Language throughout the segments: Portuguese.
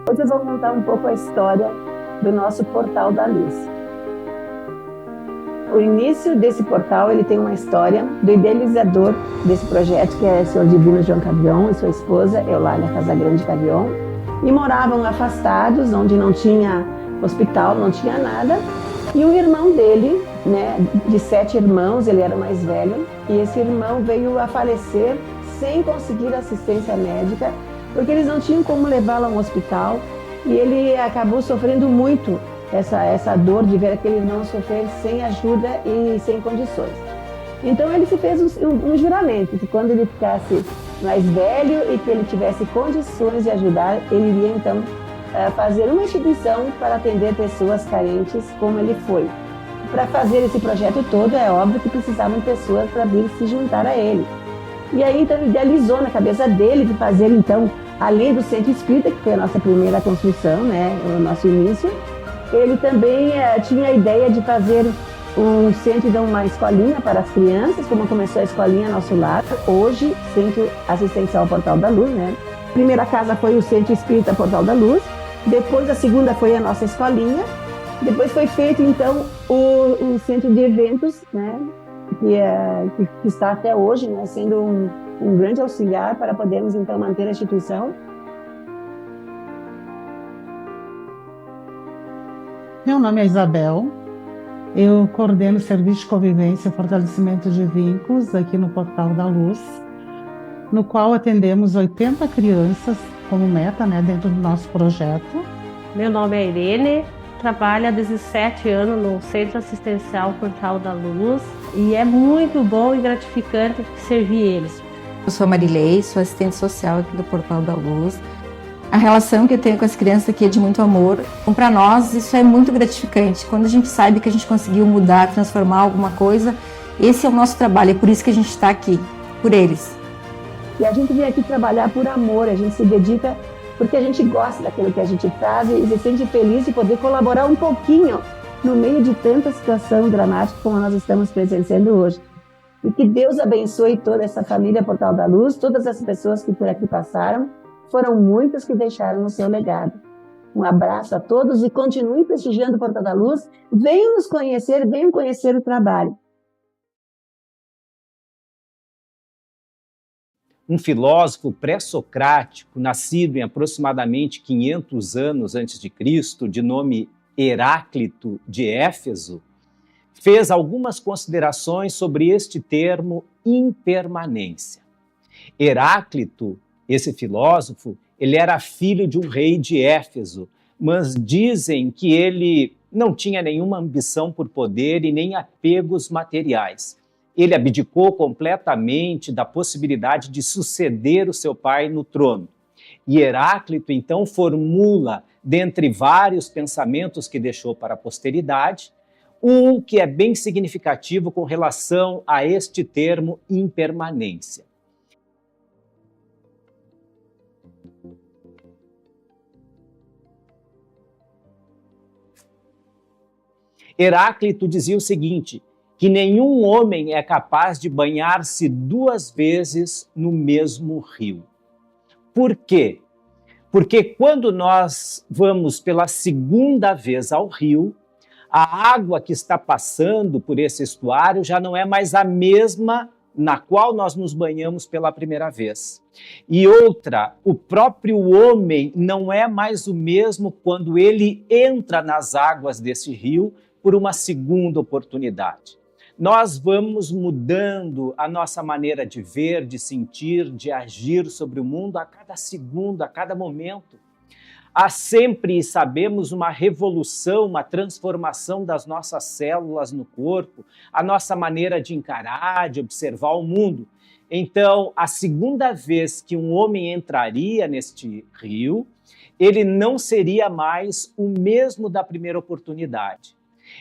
Hoje eu vou contar um pouco a história do nosso Portal da Luz. O início desse portal, ele tem uma história do idealizador desse projeto, que é o Senhor Divino João Cavion e sua esposa, Eulália Casagrande Cavion, e moravam afastados, onde não tinha hospital, não tinha nada, e o irmão dele, de 7 irmãos, ele era o mais velho, e esse irmão veio a falecer sem conseguir assistência médica, porque eles não tinham como levá-lo a um hospital, e ele acabou sofrendo muito essa dor de ver aquele irmão sofrer sem ajuda e sem condições. Então ele se fez um juramento, que quando ele ficasse mais velho e que ele tivesse condições de ajudar, ele iria então fazer uma instituição para atender pessoas carentes, como ele foi. Para fazer esse projeto todo, é óbvio que precisavam pessoas para vir se juntar a ele. E aí então ele idealizou na cabeça dele de fazer então, além do centro espírita, que foi a nossa primeira construção, o nosso início, ele também tinha a ideia de fazer um centro, então uma escolinha para as crianças, como começou a escolinha Nosso Lar, hoje Centro Assistencial Portal da Luz, A primeira casa foi o Centro Espírita Portal da Luz, depois a segunda foi a nossa escolinha, depois foi feito então o centro de eventos, que está até hoje, sendo um grande auxiliar para podermos então manter a instituição. Meu nome é Isabel, eu coordeno o Serviço de Convivência e Fortalecimento de Vínculos aqui no Portal da Luz, no qual atendemos 80 crianças como meta, dentro do nosso projeto. Meu nome é Irene, trabalho há 17 anos no Centro Assistencial Portal da Luz e é muito bom e gratificante servir eles. Eu sou a Marilei, sou assistente social aqui do Portal da Luz. A relação que eu tenho com as crianças aqui é de muito amor. Então, para nós, isso é muito gratificante. Quando a gente sabe que a gente conseguiu mudar, transformar alguma coisa, esse é o nosso trabalho, é por isso que a gente está aqui, por eles. E a gente vem aqui trabalhar por amor, a gente se dedica porque a gente gosta daquilo que a gente faz e se sente feliz de poder colaborar um pouquinho no meio de tanta situação dramática como nós estamos presenciando hoje. E que Deus abençoe toda essa família Portal da Luz, todas as pessoas que por aqui passaram. Foram muitas que deixaram o seu legado. Um abraço a todos e continue prestigiando o Portal da Luz. Venham nos conhecer, venham conhecer o trabalho. Um filósofo pré-socrático, nascido em aproximadamente 500 anos antes de Cristo, de nome Heráclito de Éfeso, fez algumas considerações sobre este termo impermanência. Heráclito, esse filósofo, ele era filho de um rei de Éfeso, mas dizem que ele não tinha nenhuma ambição por poder e nem apegos materiais. Ele abdicou completamente da possibilidade de suceder o seu pai no trono. E Heráclito, então, formula, dentre vários pensamentos que deixou para a posteridade, um que é bem significativo com relação a este termo impermanência. Heráclito dizia o seguinte, que nenhum homem é capaz de banhar-se 2 vezes no mesmo rio. Por quê? Porque quando nós vamos pela segunda vez ao rio, a água que está passando por esse estuário já não é mais a mesma na qual nós nos banhamos pela primeira vez. E outra, o próprio homem não é mais o mesmo quando ele entra nas águas desse rio por uma segunda oportunidade. Nós vamos mudando a nossa maneira de ver, de sentir, de agir sobre o mundo a cada segundo, a cada momento. Há sempre, sabemos, uma revolução, uma transformação das nossas células no corpo, a nossa maneira de encarar, de observar o mundo. Então, a segunda vez que um homem entraria neste rio, ele não seria mais o mesmo da primeira oportunidade.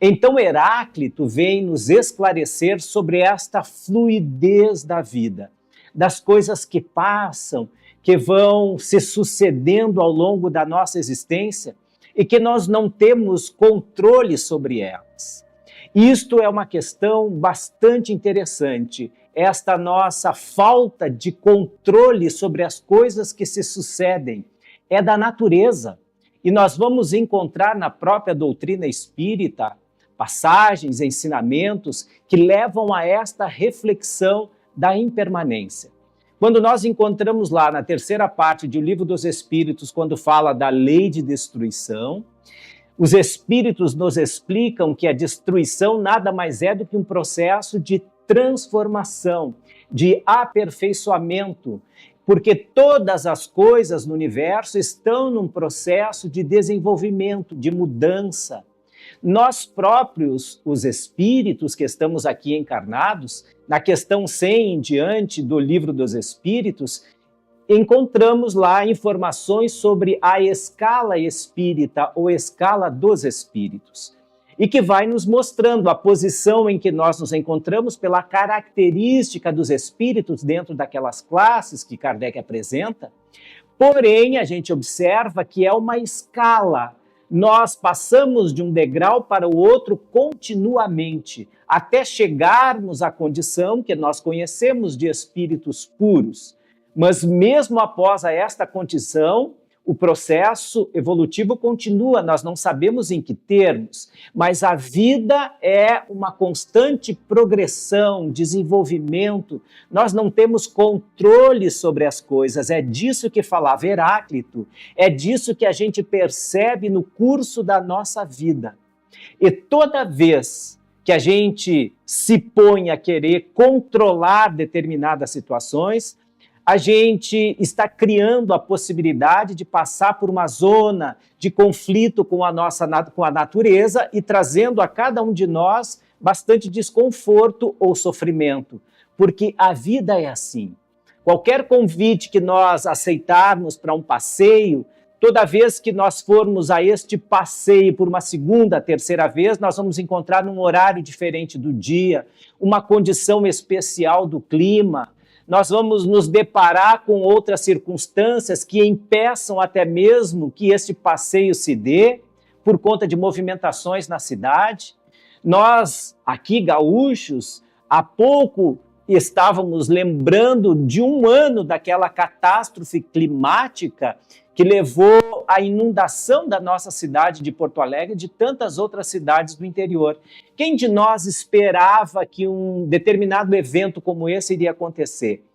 Então, Heráclito vem nos esclarecer sobre esta fluidez da vida, das coisas que passam, que vão se sucedendo ao longo da nossa existência e que nós não temos controle sobre elas. Isto é uma questão bastante interessante, esta nossa falta de controle sobre as coisas que se sucedem. É da natureza. E nós vamos encontrar na própria doutrina espírita passagens, ensinamentos que levam a esta reflexão da impermanência. Quando nós encontramos lá na terceira parte do Livro dos Espíritos, quando fala da lei de destruição, os Espíritos nos explicam que a destruição nada mais é do que um processo de transformação, de aperfeiçoamento, porque todas as coisas no universo estão num processo de desenvolvimento, de mudança. Nós próprios, os espíritos que estamos aqui encarnados, na questão 100 em diante do Livro dos Espíritos, encontramos lá informações sobre a escala espírita ou escala dos espíritos, e que vai nos mostrando a posição em que nós nos encontramos pela característica dos espíritos dentro daquelas classes que Kardec apresenta. Porém, a gente observa que é uma escala. Nós passamos de um degrau para o outro continuamente, até chegarmos à condição que nós conhecemos de espíritos puros. Mas mesmo após esta condição, o processo evolutivo continua, nós não sabemos em que termos, mas a vida é uma constante progressão, desenvolvimento, nós não temos controle sobre as coisas, é disso que falava Heráclito, é disso que a gente percebe no curso da nossa vida. E toda vez que a gente se põe a querer controlar determinadas situações, a gente está criando a possibilidade de passar por uma zona de conflito com a natureza e trazendo a cada um de nós bastante desconforto ou sofrimento, porque a vida é assim. Qualquer convite que nós aceitarmos para um passeio, toda vez que nós formos a este passeio por uma segunda, terceira vez, nós vamos encontrar um horário diferente do dia, uma condição especial do clima. Nós vamos nos deparar com outras circunstâncias que impeçam até mesmo que este passeio se dê, por conta de movimentações na cidade. Nós, aqui gaúchos, há pouco estávamos lembrando de um ano daquela catástrofe climática que levou à inundação da nossa cidade de Porto Alegre e de tantas outras cidades do interior. Quem de nós esperava que um determinado evento como esse iria acontecer?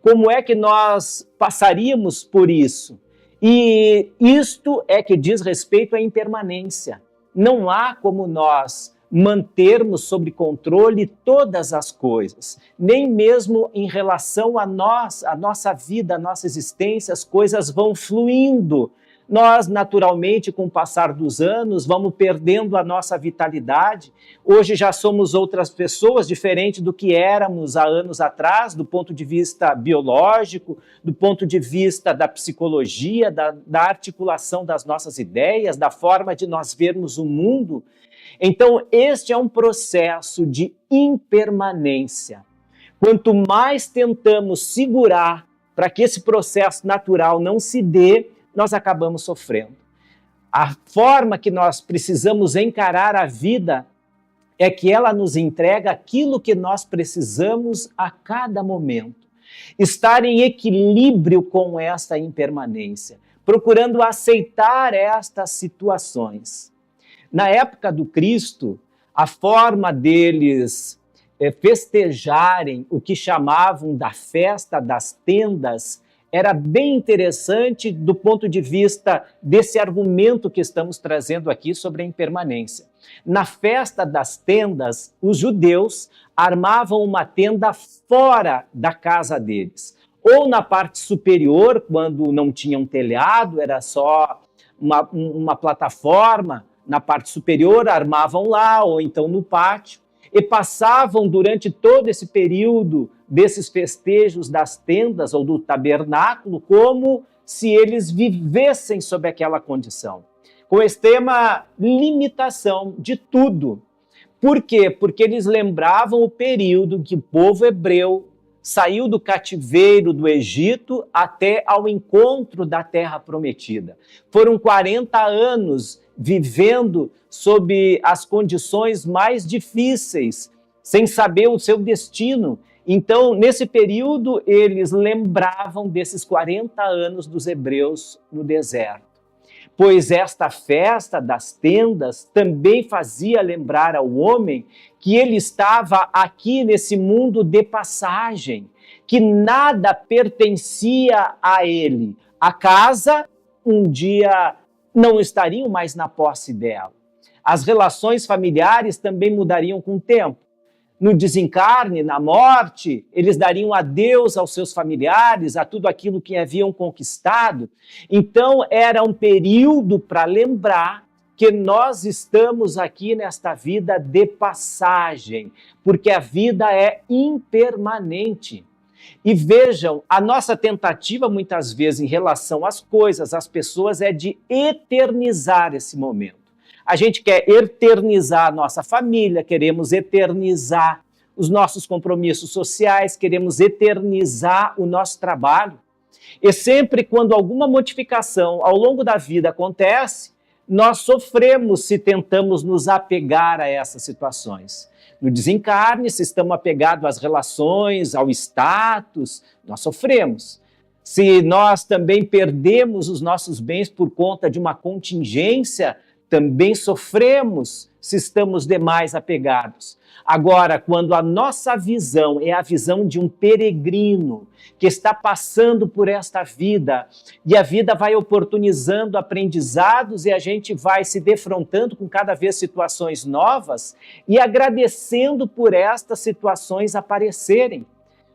Como é que nós passaríamos por isso? E isto é que diz respeito à impermanência. Não há como nós mantermos sob controle todas as coisas, nem mesmo em relação a nós, a nossa vida, a nossa existência, as coisas vão fluindo. Nós, naturalmente, com o passar dos anos, vamos perdendo a nossa vitalidade. Hoje já somos outras pessoas, diferente do que éramos há anos atrás, do ponto de vista biológico, do ponto de vista da psicologia, da articulação das nossas ideias, da forma de nós vermos o mundo. Então, este é um processo de impermanência. Quanto mais tentamos segurar para que esse processo natural não se dê, nós acabamos sofrendo. A forma que nós precisamos encarar a vida é que ela nos entrega aquilo que nós precisamos a cada momento. Estar em equilíbrio com esta impermanência, procurando aceitar estas situações. Na época do Cristo, a forma deles festejarem o que chamavam da festa das tendas era bem interessante do ponto de vista desse argumento que estamos trazendo aqui sobre a impermanência. Na festa das tendas, os judeus armavam uma tenda fora da casa deles, ou na parte superior, quando não tinha um telhado, era só uma plataforma. Na parte superior, armavam lá, ou então no pátio, e passavam durante todo esse período desses festejos das tendas ou do tabernáculo como se eles vivessem sob aquela condição, com extrema limitação de tudo. Por quê? Porque eles lembravam o período em que o povo hebreu saiu do cativeiro do Egito até ao encontro da Terra Prometida. Foram 40 anos vivendo sob as condições mais difíceis, sem saber o seu destino. Então, nesse período, eles lembravam desses 40 anos dos hebreus no deserto. pois esta festa das tendas também fazia lembrar ao homem que ele estava aqui nesse mundo de passagem, que nada pertencia a ele. A casa, um dia, não estariam mais na posse dela. As relações familiares também mudariam com o tempo. No desencarne, na morte, eles dariam adeus aos seus familiares, a tudo aquilo que haviam conquistado. Então, era um período para lembrar que nós estamos aqui nesta vida de passagem, porque a vida é impermanente. E vejam, a nossa tentativa muitas vezes em relação às coisas, às pessoas, é de eternizar esse momento. A gente quer eternizar a nossa família, queremos eternizar os nossos compromissos sociais, queremos eternizar o nosso trabalho. E sempre quando alguma modificação ao longo da vida acontece, nós sofremos se tentamos nos apegar a essas situações. No desencarne, se estamos apegados às relações, ao status, nós sofremos. Se nós também perdemos os nossos bens por conta de uma contingência, também sofremos se estamos demais apegados. Agora, quando a nossa visão é a visão de um peregrino que está passando por esta vida e a vida vai oportunizando aprendizados e a gente vai se defrontando com cada vez situações novas e agradecendo por estas situações aparecerem.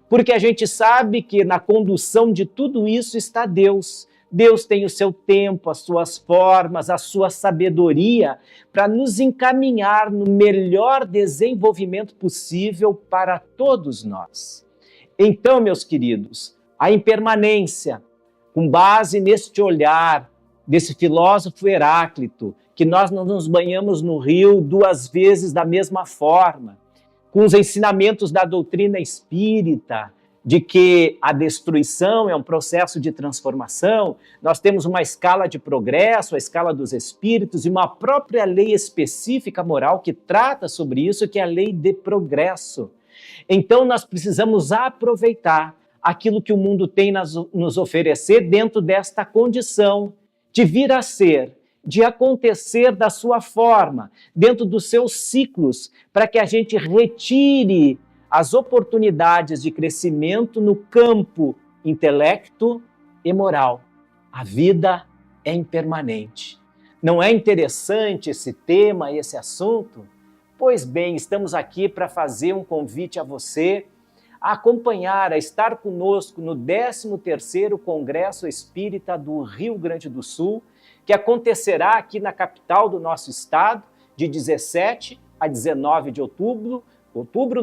Porque a gente sabe que na condução de tudo isso está Deus. Deus tem o seu tempo, as suas formas, a sua sabedoria para nos encaminhar no melhor desenvolvimento possível para todos nós. Então, meus queridos, a impermanência, com base neste olhar desse filósofo Heráclito, que nós não nos banhamos no rio duas vezes da mesma forma, com os ensinamentos da doutrina espírita, de que a destruição é um processo de transformação, nós temos uma escala de progresso, a escala dos espíritos, e uma própria lei específica moral que trata sobre isso, que é a lei de progresso. Então nós precisamos aproveitar aquilo que o mundo tem a nos oferecer dentro desta condição de vir a ser, de acontecer da sua forma, dentro dos seus ciclos, para que a gente retire as oportunidades de crescimento no campo intelecto e moral. A vida é impermanente. Não é interessante esse tema, esse assunto? Pois bem, estamos aqui para fazer um convite a você a acompanhar, a estar conosco no 13º Congresso Espírita do Rio Grande do Sul, que acontecerá aqui na capital do nosso estado, de 17 a 19 de outubro,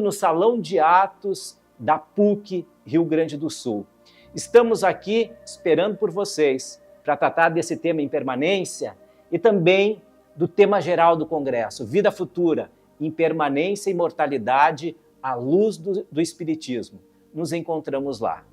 no Salão de Atos da PUC Rio Grande do Sul. Estamos aqui esperando por vocês para tratar desse tema impermanência e também do tema geral do Congresso, Vida Futura, Impermanência e Imortalidade à luz do Espiritismo. Nos encontramos lá.